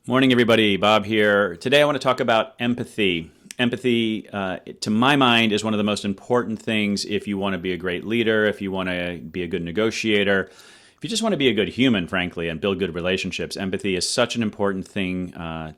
Morning, everybody. Bob here. Today I want to talk about empathy. Empathy, to my mind, is one of the most important things if you want to be a great leader, if you want to be a good negotiator, if you just want to be a good human, frankly, and build good relationships. Empathy is such an important thing an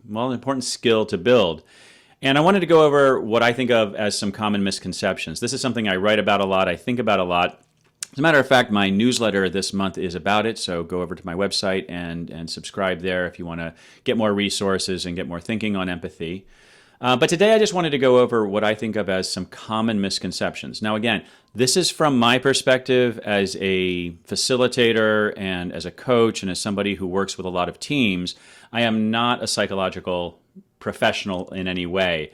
important skill to build. And I wanted to go over what I think of as some common misconceptions. This is something I write about a lot, I think about a lot. As a matter of fact, my newsletter this month is about it, so go over to my website and subscribe there if you want to get more resources and get more thinking on empathy. But today I just wanted to go over what I think of as some common misconceptions. Now again, this is from my perspective as a facilitator and as a coach and as somebody who works with a lot of teams. I am not a psychological professional in any way.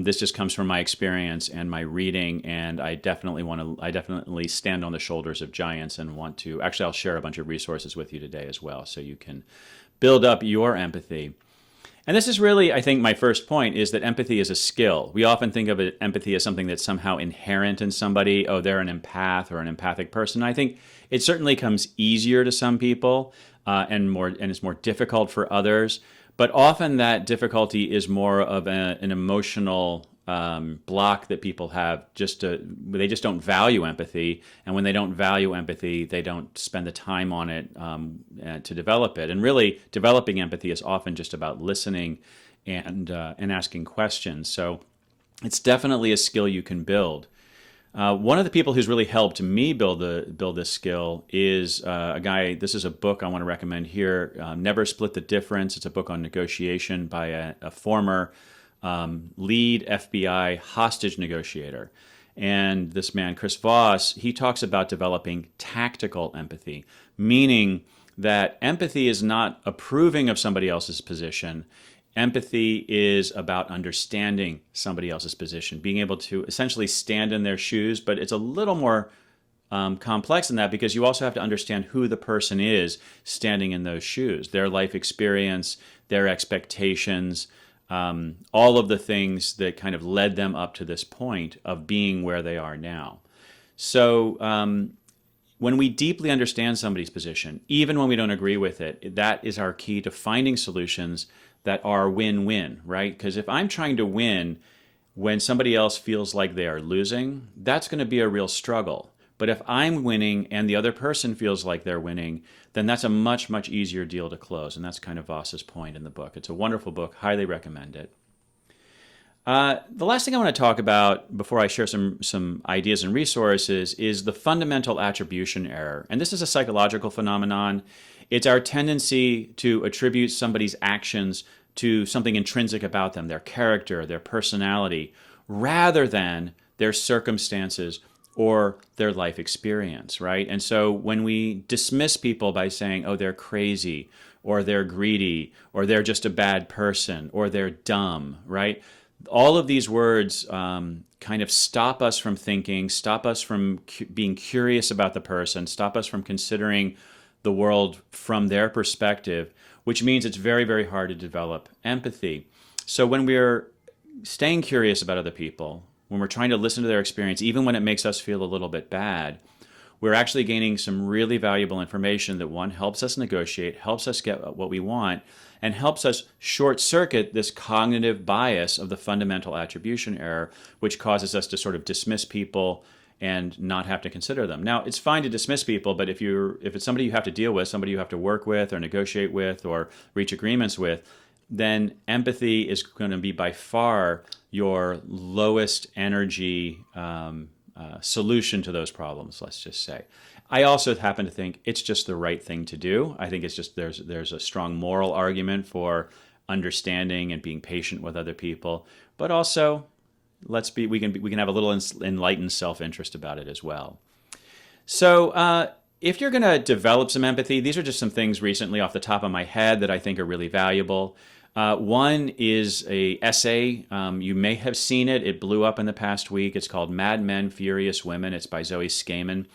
This just comes from my experience and my reading, and I definitely stand on the shoulders of giants and want to, actually I'll share a bunch of resources with you today as well so you can build up your empathy. And this is really, I think, my first point is that empathy is a skill. We often think of empathy as something that's somehow inherent in somebody. Oh, they're an empath or an empathic person. I think it certainly comes easier to some people and it's more difficult for others. But often that difficulty is more of an emotional block that people have. They just don't value empathy, and when they don't value empathy, they don't spend the time on it to develop it. And really, developing empathy is often just about listening and asking questions. So it's definitely a skill you can build. One of the people who's really helped me build this skill is a guy. This is a book I want to recommend here. Never Split the Difference. It's a book on negotiation by a former lead FBI hostage negotiator. And this man, Chris Voss, he talks about developing tactical empathy, meaning that empathy is not approving of somebody else's position. Empathy is about understanding somebody else's position, being able to essentially stand in their shoes, but it's a little more complex than that because you also have to understand who the person is standing in those shoes, their life experience, their expectations, all of the things that kind of led them up to this point of being where they are now. So when we deeply understand somebody's position, even when we don't agree with it, that is our key to finding solutions that are win-win, right? Because if I'm trying to win when somebody else feels like they are losing, that's going to be a real struggle. But if I'm winning and the other person feels like they're winning, then that's a much, much easier deal to close. And that's kind of Voss's point in the book. It's a wonderful book. Highly recommend it. The last thing I want to talk about before I share some ideas and resources is the fundamental attribution error. And this is a psychological phenomenon. It's our tendency to attribute somebody's actions to something intrinsic about them, their character, their personality, rather than their circumstances or their life experience, right? And so when we dismiss people by saying, oh, they're crazy, or they're greedy, or they're just a bad person, or they're dumb, right? All of these words kind of stop us from thinking, stop us from being curious about the person, stop us from considering the world from their perspective, which means it's very, very hard to develop empathy. So when we're staying curious about other people, when we're trying to listen to their experience, even when it makes us feel a little bit bad, we're actually gaining some really valuable information that, one, helps us negotiate, helps us get what we want, and helps us short-circuit this cognitive bias of the fundamental attribution error, which causes us to sort of dismiss people and not have to consider them. Now, it's fine to dismiss people, but if it's somebody you have to deal with, somebody you have to work with or negotiate with or reach agreements with, then empathy is going to be by far your lowest energy solution to those problems, let's just say. I also happen to think it's just the right thing to do. I think it's just there's a strong moral argument for understanding and being patient with other people, but also we can have a little enlightened self-interest about it as well. So if you're going to develop some empathy, these are just some things recently off the top of my head that I think are really valuable. One is a essay. You may have seen it. It blew up in the past week. It's called Mad Men, Furious Women. It's by Zoe Scaman.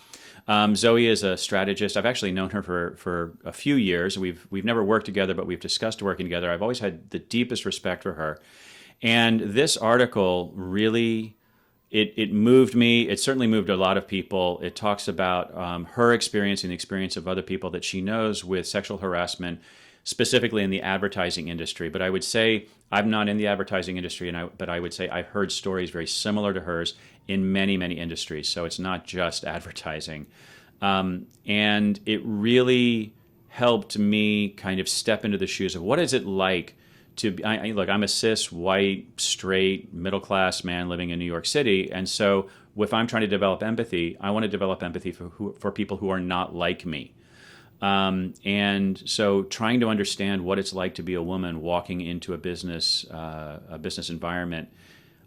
Zoe is a strategist. I've actually known her for a few years. We've never worked together, but we've discussed working together. I've always had the deepest respect for her. And this article really, it moved me. It certainly moved a lot of people. It talks about her experience and the experience of other people that she knows with sexual harassment specifically in the advertising industry. But I would say I'm not in the advertising industry, but I would say I've heard stories very similar to hers in many, many industries. So it's not just advertising. And it really helped me kind of step into the shoes of what is it like to be, look, I'm a cis, white, straight, middle-class man living in New York City. And so if I'm trying to develop empathy, I want to develop empathy for people who are not like me. And so trying to understand what it's like to be a woman walking into a business environment,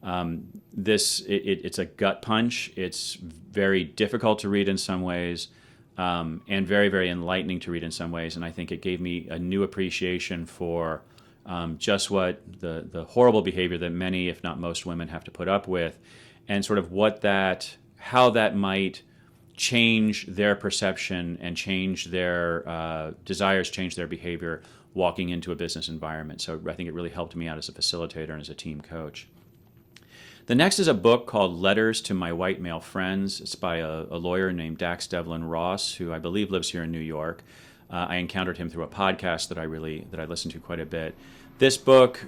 it's a gut punch. It's very difficult to read in some ways, and very, very enlightening to read in some ways. And I think it gave me a new appreciation for just what the horrible behavior that many, if not most, women have to put up with, and sort of how that might change their perception and change their desires, change their behavior walking into a business environment. So I think it really helped me out as a facilitator and as a team coach. The next is a book called Letters to My White Male Friends. It's by a lawyer named Dax-Devlon Ross, who I believe lives here in New York. I encountered him through a podcast that I listened to quite a bit. This book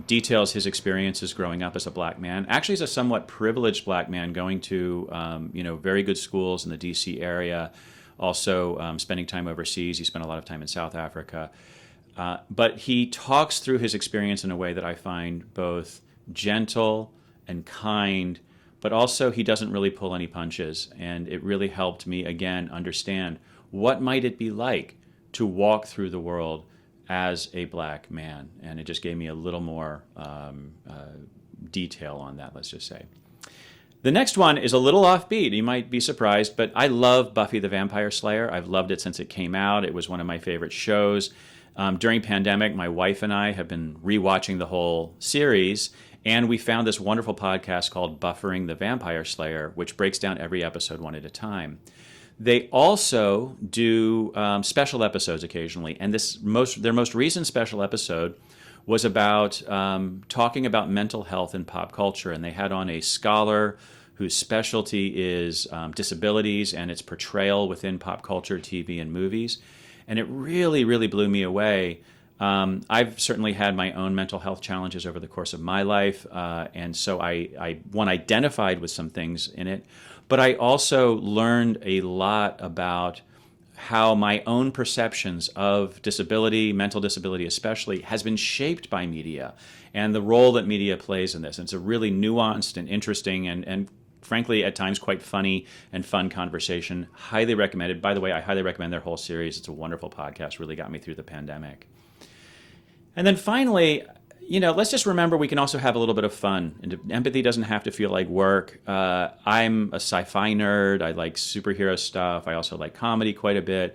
details his experiences growing up as a black man. Actually, as a somewhat privileged black man, going to very good schools in the D.C. area, also spending time overseas. He spent a lot of time in South Africa. But he talks through his experience in a way that I find both gentle and kind, but also he doesn't really pull any punches. And it really helped me, again, understand what might it be like to walk through the world as a black man. And it just gave me a little more detail on that, let's just say. The next one is a little offbeat. You might be surprised, but I love Buffy the Vampire Slayer. I've loved it since it came out. It was one of my favorite shows. During pandemic, my wife and I have been rewatching the whole series, and we found this wonderful podcast called Buffering the Vampire Slayer, which breaks down every episode one at a time. They also do special episodes occasionally, and their most recent special episode was about talking about mental health in pop culture, and they had on a scholar whose specialty is disabilities and its portrayal within pop culture, TV, and movies, and it really, really blew me away. I've certainly had my own mental health challenges over the course of my life, and so I identified with some things in it, but I also learned a lot about how my own perceptions of disability, mental disability especially, has been shaped by media and the role that media plays in this. And it's a really nuanced and interesting and frankly, at times quite funny and fun conversation. Highly recommended. By the way, I highly recommend their whole series. It's a wonderful podcast, really got me through the pandemic. And then finally, let's just remember we can also have a little bit of fun. And empathy doesn't have to feel like work. I'm a sci-fi nerd. I like superhero stuff. I also like comedy quite a bit.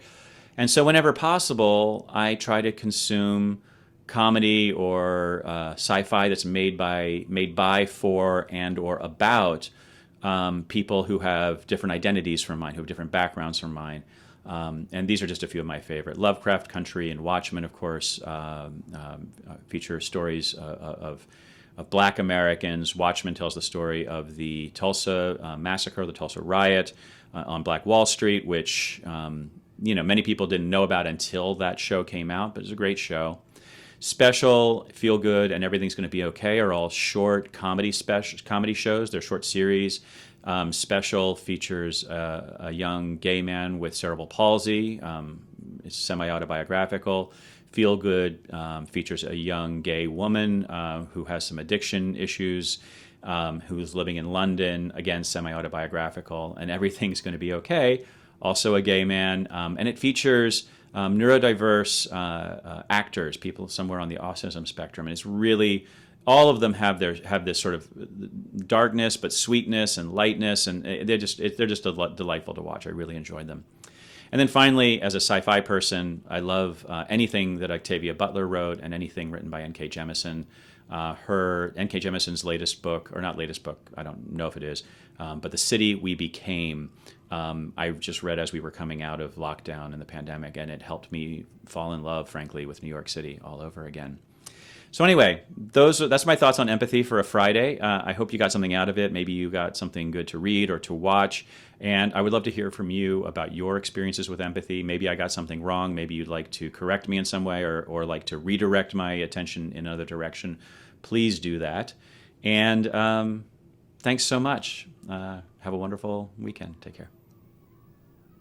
And so whenever possible, I try to consume comedy or sci-fi that's made by, for, and or about people who have different identities from mine, who have different backgrounds from mine. And these are just a few of my favorite. Lovecraft Country and Watchmen, of course, feature stories of black Americans. Watchmen tells the story of the Tulsa massacre, the Tulsa riot on Black Wall Street, which many people didn't know about until that show came out, but it's a great show. Special, Feel Good, and Everything's Going to Be Okay are all short comedy shows. They're short series. Special features a young gay man with cerebral palsy. It's semi-autobiographical. Feel Good features a young gay woman who has some addiction issues, who's living in London, again, semi-autobiographical. And Everything's Going to Be Okay, also a gay man. And it features neurodiverse actors, people somewhere on the autism spectrum. And it's really... all of them have this sort of darkness, but sweetness and lightness, and they're just delightful to watch. I really enjoyed them. And then finally, as a sci-fi person, I love anything that Octavia Butler wrote and anything written by N.K. Jemisin. N.K. Jemisin's latest book, or not latest book, I don't know if it is, but The City We Became, I just read as we were coming out of lockdown and the pandemic, and it helped me fall in love, frankly, with New York City all over again. So anyway, that's my thoughts on empathy for a Friday. I hope you got something out of it. Maybe you got something good to read or to watch. And I would love to hear from you about your experiences with empathy. Maybe I got something wrong. Maybe you'd like to correct me in some way or like to redirect my attention in another direction. Please do that. And thanks so much. Have a wonderful weekend. Take care.